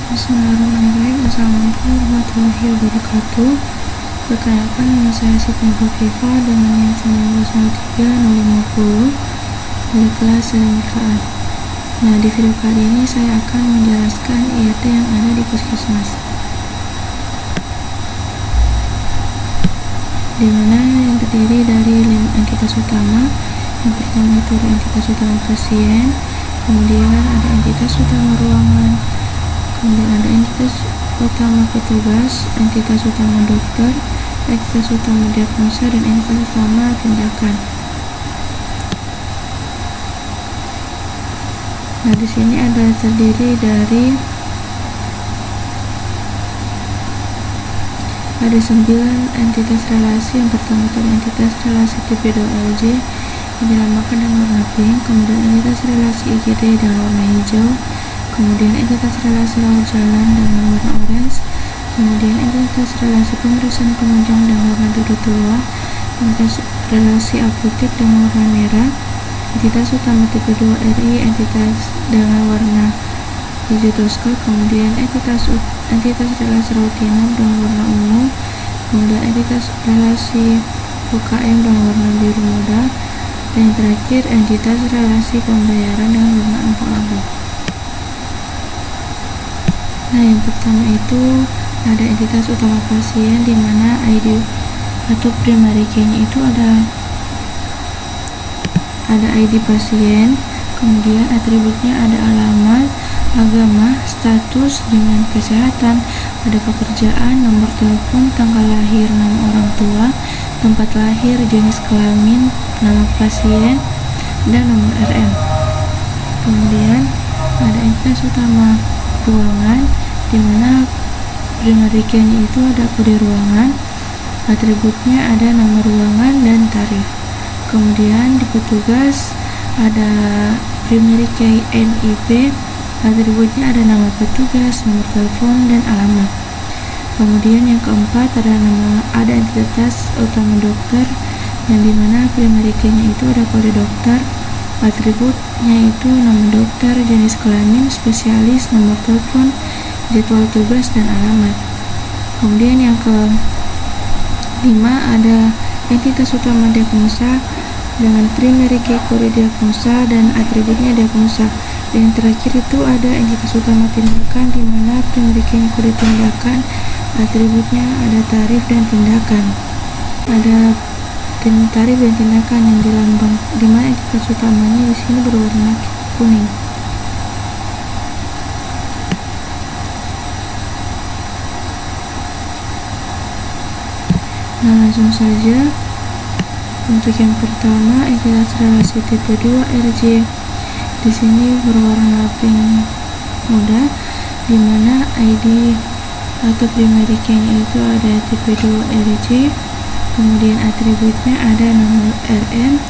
Bismillahirrahmanirrahim. Assalamualaikum warahmatullahi wabarakatuh. Perkenalkan, nama saya Siti Khofifa dengan NIM 1903050 dari kelas Seramika. Nah, di video kali ini saya akan menjelaskan IRT yang ada di puskesmas, dimana yang terdiri dari 5 entitas utama. Yang pertama itu ada entitas utama pasien, kemudian ada entitas utama ruangan, kemudian ada entitas utama petugas, entitas utama dokter, entitas utama diagnosa, dan entitas utama tindakan. Nah, di sini terdiri dari ada 9 entitas relasi. Yang pertama itu entitas relasi tipe 2LJ yang dilambangkan dengan warna pink, kemudian entitas relasi IGD dengan warna hijau, kemudian entitas relasi rawat jalan dengan warna orange, kemudian entitas relasi pemeriksaan penunjang dengan warna biru tua, entitas relasi apotek dengan warna merah, entitas utama tipe 2RI entitas dengan warna hijau toska, kemudian entitas relasi rawat inap dengan warna ungu, kemudian entitas relasi UKM dengan warna biru muda, dan yang terakhir entitas relasi pembayaran dengan warna abu-abu. Nah, yang pertama itu ada entitas utama pasien, di mana ID atau primary key-nya itu ada ID pasien, kemudian atributnya ada alamat, agama, status dengan kesehatan, ada pekerjaan, nomor telepon, tanggal lahir, nama orang tua, tempat lahir, jenis kelamin, nama pasien, dan nomor RM. Kemudian ada entitas utama ruangan, di mana primary key-nya itu ada kode ruangan, atributnya ada nama ruangan dan tarif. Kemudian di petugas ada primary key NIP, atributnya ada nama petugas, nomor telepon, dan alamat. Kemudian yang keempat ada entitas utama dokter, yang dimana primary key-nya itu ada kode dokter, atributnya itu nama dokter, jenis kelamin, spesialis, nomor telepon, jadwal tugas, dan alamat. Kemudian yang kelima ada entitas utama diagnosa dengan primary key kode diagnosa dan atributnya diagnosa. Dan yang terakhir itu ada entitas utama tindakan, di mana primary key kode tindakan, atributnya ada tarif dan tindakan. Ada tarif dan tindakan yang dilambang, di mana entitas utamanya di sini berwarna kuning. Nah, langsung saja. Untuk yang pertama, entitas relasi tipe 2RJ di sini berwarna pink muda, di mana ID atau primary key-nya itu ada tipe 2RJ, kemudian atributnya ada nomor RM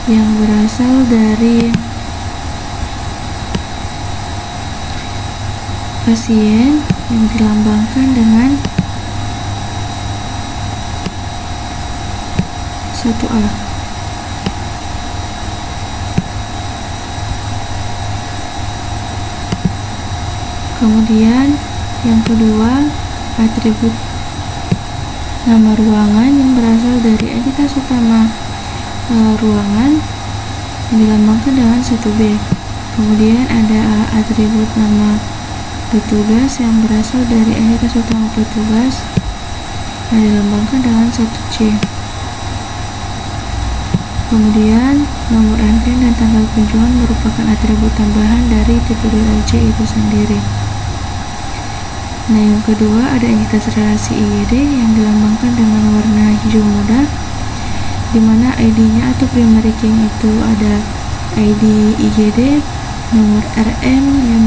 yang berasal dari pasien yang dilambangkan dengan 1A. Kemudian yang kedua, atribut nama ruangan yang berasal dari entitas utama ruangan yang dilambangkan dengan 1B. Kemudian ada atribut nama petugas yang berasal dari entitas utama petugas yang dilambangkan dengan 1C. Kemudian nomor antrian dan tanggal kunjungan merupakan atribut tambahan dari tipe 2LJ itu sendiri. Nah, yang kedua ada entitas relasi IGD yang dilambangkan dengan warna hijau muda, di mana ID-nya atau primary key itu ada ID IGD, nomor RM yang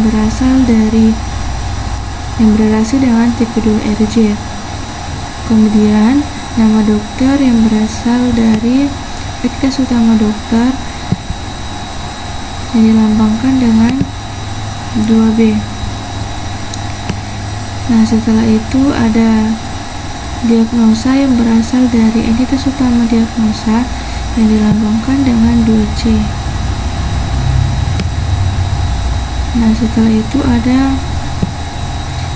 berrelasi dengan tipe 2RJ. Kemudian nama dokter yang berasal dari entitas utama dokter yang dilambangkan dengan 2B. Nah, setelah itu ada diagnosa yang berasal dari entitas utama diagnosa yang dilambangkan dengan 2C. Nah, setelah itu ada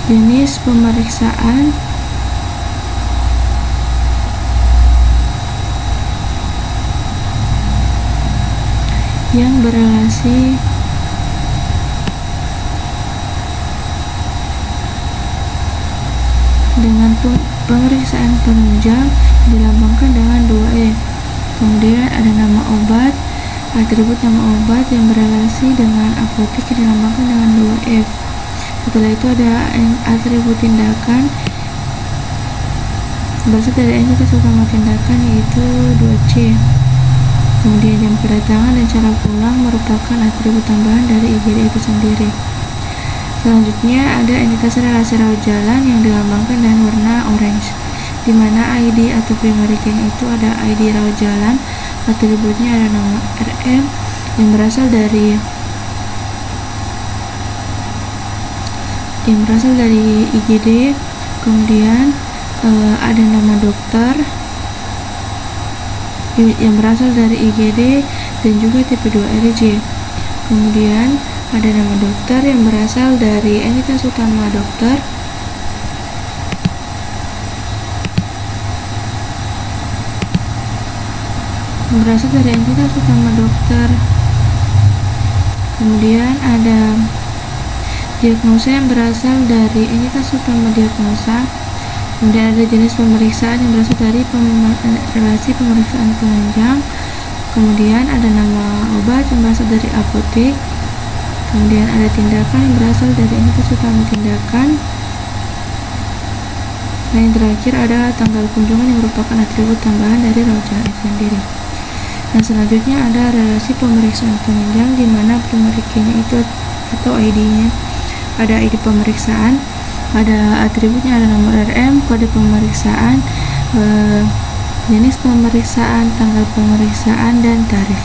jenis pemeriksaan yang berelasi dengan pemeriksaan penunjang dilambangkan dengan 2F. Kemudian ada nama obat, atribut nama obat yang berelasi dengan apotek yang dilambangkan dengan 2F. Setelah itu ada atribut tindakan berasal dari entitas utama tindakan, yaitu 2C. Kemudian jam kedatangan dan cara pulang merupakan atribut tambahan dari IGD itu sendiri. Selanjutnya ada entitas relasi rawat jalan yang dilambangkan dengan warna orange, di mana ID atau primary key itu ada ID rawat jalan, atributnya ada nomor RM yang berasal dari IGD, kemudian ada nama dokter yang berasal dari IGD dan juga tipe 2 RJ. Kemudian ada nama dokter yang berasal dari entitas utama dokter, Kemudian ada diagnosa yang berasal dari entitas utama diagnosa. Kemudian ada jenis pemeriksaan yang berasal dari relasi pemeriksaan penunjang. Kemudian ada nama obat yang berasal dari apotek. Kemudian ada tindakan yang berasal dari entitas utama tindakan. Dan yang terakhir ada tanggal kunjungan yang merupakan atribut tambahan dari rawat jalan itu sendiri. Nah, selanjutnya ada relasi pemeriksaan penunjang, di mana primary key-nya itu atau ID-nya ada ID pemeriksaan, ada atributnya ada nomor RM, kode pemeriksaan, jenis pemeriksaan, tanggal pemeriksaan, dan tarif.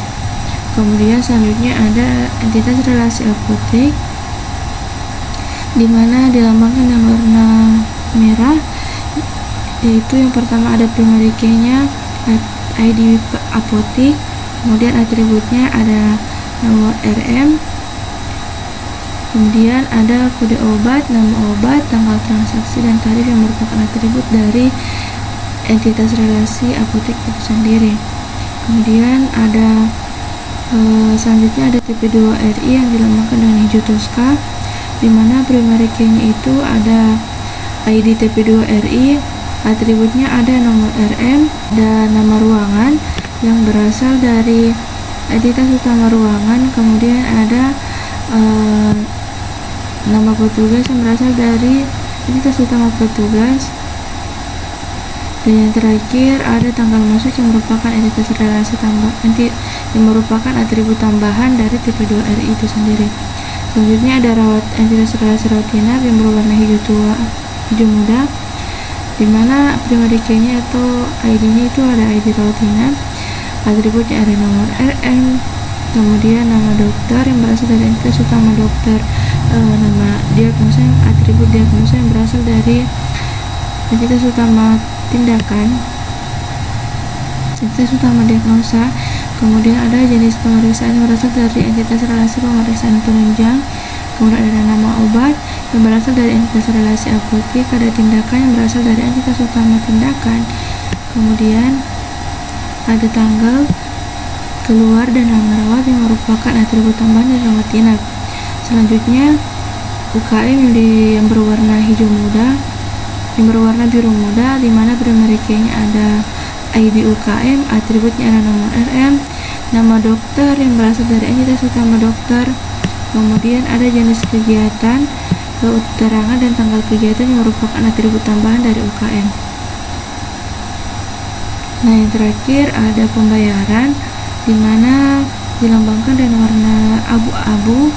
Kemudian selanjutnya ada entitas relasi apotek, di mana dilambangkan dengan warna merah, yaitu yang pertama ada primary key-nya, ID apotek, kemudian atributnya ada nomor RM, kemudian ada kode obat, nama obat, tanggal transaksi, dan tarif yang merupakan atribut dari entitas relasi apotek itu sendiri. Kemudian ada selanjutnya ada tipe 2 RI yang dilambangkan dengan hijau toska, di mana primary key-nya itu ada ID tipe 2 RI, atributnya ada nomor RM dan nama ruangan yang berasal dari entitas utama ruangan. Kemudian ada nama petugas yang berasal dari entitas utama petugas. Dan yang terakhir ada tanggal masuk yang merupakan entitas relasi yang merupakan atribut tambahan dari tipe 2 RI itu sendiri. Selanjutnya ada entitas relasi rawat inap yang berwarna hijau muda, di mana primary key-nya atau ID-nya itu ada ID rawat inap, atributnya ada nomor RM, kemudian nama dokter yang berasal dari entitas utama dokter, nama diagnosa, atribut diagnosa yang berasal dari entitas utama tindakan, entitas utama diagnosa. Kemudian ada jenis pemeriksaan yang berasal dari entitas relasi pemeriksaan penunjang. Kemudian ada nama obat yang berasal dari entitas relasi apotek, ada tindakan yang berasal dari entitas utama tindakan. Kemudian ada tanggal keluar dan lama rawat yang merupakan atribut tambahan dari rawat inap. Selanjutnya UKM yang berwarna hijau muda, yang berwarna biru muda, di mana primary key-nya ada ID UKM, atributnya ada nomor RM, nama dokter yang berasal dari entitas utama dokter. Kemudian ada jenis kegiatan, keterangan, dan tanggal kegiatan yang merupakan atribut tambahan dari UKM. Nah, yang terakhir ada pembayaran, di mana dilambangkan dengan warna abu-abu.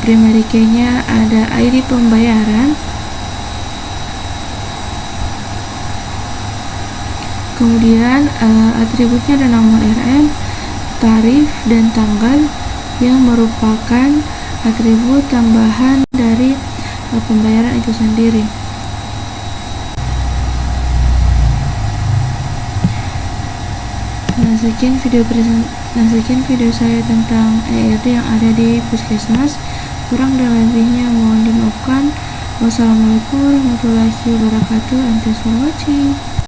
Primary key-nya ada ID pembayaran, kemudian atributnya ada nomor RM, tarif, dan tanggal yang merupakan atribut tambahan dari pembayaran itu sendiri. Nah, sekian video saya tentang ERD yang ada di Puskesmas. Kurang dan lebihnya mohon dimaafkan. Wassalamualaikum warahmatullahi wabarakatuh, and thanks for watching.